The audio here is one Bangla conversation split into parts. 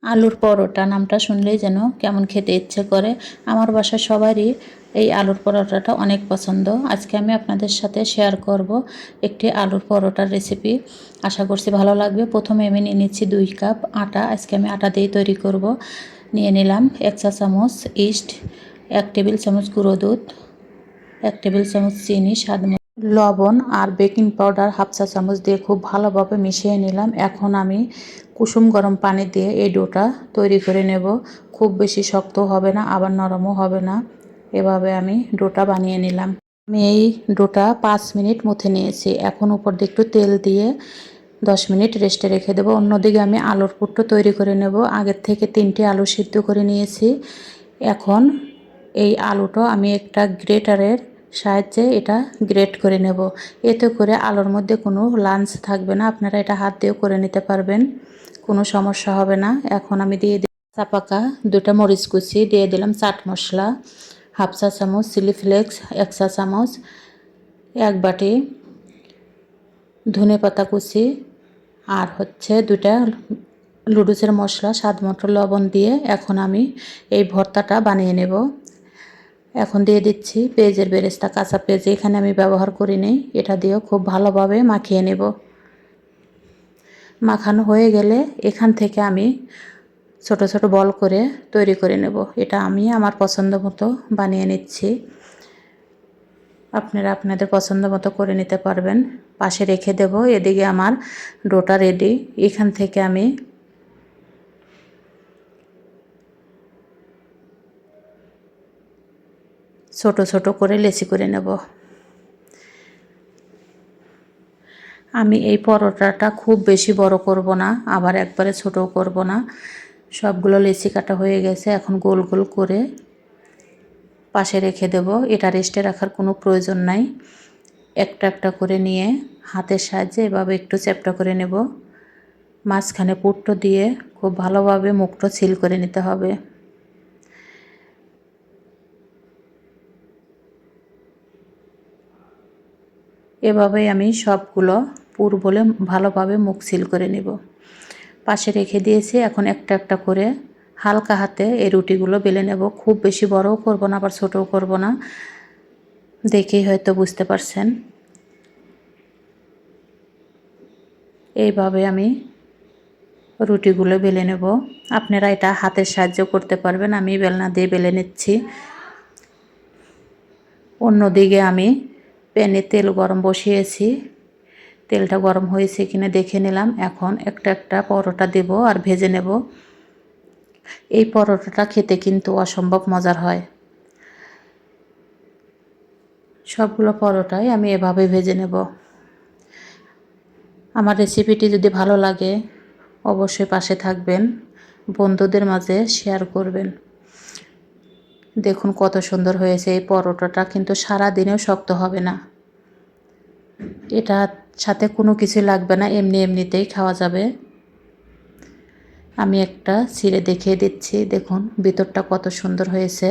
আলুর পরোটা নামটা শুনলেই যেন কেমন খেতে ইচ্ছে করে। আমার বাসার সবারই এই আলুর পরোটাটা অনেক পছন্দ। আজকে আমি আপনাদের সাথে শেয়ার করব একটি আলুর পরোটার রেসিপি। আশা করছি ভালো লাগবে। প্রথমে আমি নিয়ে নিচ্ছি 2 কাপ আটা। আজকে আমি আটা দিয়ে তৈরি করব। নিয়ে নিলাম 1 চা চামচ ইস্ট, 1 টেবিল চামচ গুঁড়ো দুধ, 1 টেবিল চামচ চিনি, স্বাদ মতো লবণ আর বেকিং পাউডার 1/2 চা চামচ দিয়ে খুব ভালোভাবে মিশিয়ে নিলাম। এখন আমি কুসুম গরম পানি দিয়ে এই ডোটা তৈরি করে নেব। খুব বেশি শক্ত হবে না, আবার নরমও হবে না। এভাবে আমি ডোটা বানিয়ে নিলাম। আমি এই ডোটা 5 মিনিট মুথে নিয়েছি। এখন উপর দিয়ে একটু তেল দিয়ে 10 মিনিট রেস্টে রেখে দেবো। অন্যদিকে আমি আলুর পুরটা তৈরি করে নেব। আগের থেকে 3টে আলু সিদ্ধ করে নিয়েছি। এখন এই আলুটা আমি একটা গ্রেটারের সাহায্যে এটা গ্রেট করে নেব। এতে করে আলুর মধ্যে কোনো লাঞ্চ থাকবে না। আপনারা এটা হাত দিয়েও করে নিতে পারবেন, কোনো সমস্যা হবে না। এখন আমি দিয়ে দিই কাঁচা পাকা 2টা মরিচ কুচি, দিয়ে দিলাম চাট মশলা 1/2 চা চামচ, চিলি ফ্লেক্স 1 চা চামচ, 1 বাটি ধনে পাতা কুচি, আর হচ্ছে 2টা লুডুসের মশলা, স্বাদ মতো লবণ দিয়ে এখন আমি এই ভর্তাটা বানিয়ে নেব। এখন দিয়ে দিচ্ছি পেঁয়াজের বেরেস্তা, কাঁচা পেঁয়াজ এখানে আমি ব্যবহার করিনি। এটা দিয়েও খুব ভালোভাবে মাখিয়ে নেব। মাখানো হয়ে গেলে এখান থেকে আমি ছোট ছোট বল করে তৈরি করে নেব। এটা আমি আমার পছন্দ মতো বানিয়ে নিচ্ছি। আপনারা আপনাদের পছন্দ মতো করে নিতে পারবেন। পাশে রেখে দেব। এদিকে আমার ডোটা রেডি। এখান থেকে আমি ছোট ছোট করে লেচি করে নেব। আমি এই পরোটাটা খুব বেশি বড় করব না, আবার একবারে ছোটও করব না। সবগুলো লেচি কাটা হয়ে গেছে। এখন গোল গোল করে পাশে রেখে দেব। এটা রেস্টে রাখার কোনো প্রয়োজন নাই। একটা একটা করে নিয়ে হাতের সাহায্যে এভাবে একটু চ্যাপ্টা করে নেব। মাঝখানে পুরটা দিয়ে খুব ভালোভাবে মুখটা সিল করে নিতে হবে। এভাবেই আমি সবগুলো পুর বলে ভালোভাবে মুখ সিল করে নেব। পাশে রেখে দিয়েছি। এখন একটা একটা করে হালকা হাতে এই রুটিগুলো বেলে নেব। খুব বেশি বড়ও করব না, আবার ছোটও করব না। দেখেই হয়তো বুঝতে পারছেন। এইভাবে আমি রুটিগুলো বেলে নেব। আপনারা এটা হাতের সাহায্য করতে পারবেন। আমি বেলনা দিয়ে বেলে নিচ্ছি। অন্যদিকে আমি প্যানে তেল গরম বসিয়েছি। তেলটা গরম হয়েছে কিনা দেখে নিলাম। এখন একটা একটা পরোটা দেব আর ভেজে নেব। এই পরোটাটা খেতে কিন্তু অসম্ভব মজার হয়। সবগুলো পরোটাই আমি এভাবে ভেজে নেব। আমার রেসিপিটি যদি ভালো লাগে অবশ্যই পাশে থাকবেন, বন্ধুদের মাঝে শেয়ার করবেন। দেখুন কত সুন্দর হয়েছে। এই পরোটাটা কিন্তু সারা দিনেও শক্ত হবে না। এটার সাথে কোনো কিছু লাগবে না, এমনি এমনিতেই খাওয়া যাবে। আমি একটা ছিঁড়ে দেখিয়ে দিচ্ছি। দেখুন ভিতরটা কত সুন্দর হয়েছে,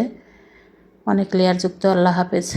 অনেক লেয়ারযুক্ত। আল্লাহ হাফেজ।